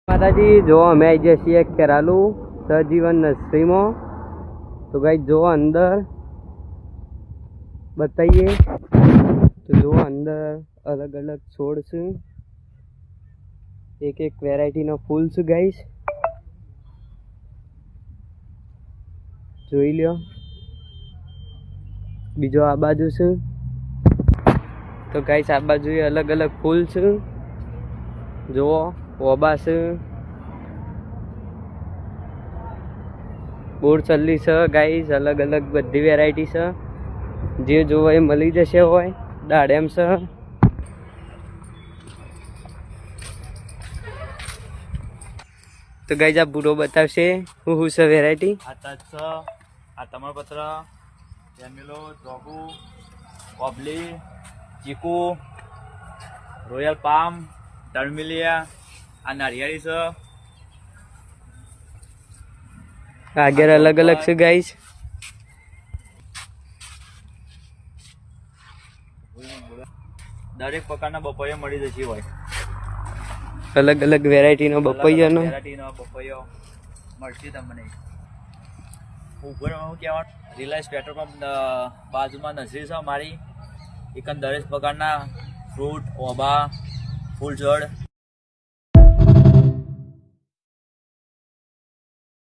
માતાજી જો અમે આવી જઈએ છીએ કેરાલુ સહજીવન નર્સરીમાં તો ગાઈ જો અંદર બતાવીએ તો જો અંદર અલગ અલગ છોડ છે એક એક વેરાયટીનો ફૂલ છે ગાઈસ જોઈ લ્યો બીજો આ બાજુ છે તો ગાઈસ આ બાજુ અલગ અલગ ફૂલ છે જુઓ ઓબા છે બોરચલ્લી છે ગાઈસ અલગ અલગ બધી વેરાયટી છે જે જોવો એ મળી જશે હોય દાડેમ છે તો ગાઈસ આ પૂરો બતાવશે હું છે વેરાયટી આ તજ છે આ તમાલપત્ર ટેમેલો ચોકુ કોબલી ચીકુ રોયલ પામ ટર્મિલિયા આ નારિયેળી છે આગળ અલગ અલગ છે ગાઈસ દરેક પ્રકારના બપૈયા મળી જશે હોય અલગ અલગ વેરાયટીનો બપૈયાનો બપૈયો મળશે તમને ઉપર હું કહેવાનું રિલાયન્સ પેટ્રોલ પંપ બાજુમાં નર્સરી છે મારી એક દરેક પ્રકારના ફ્રૂટ ઓબા ફૂલઝાડ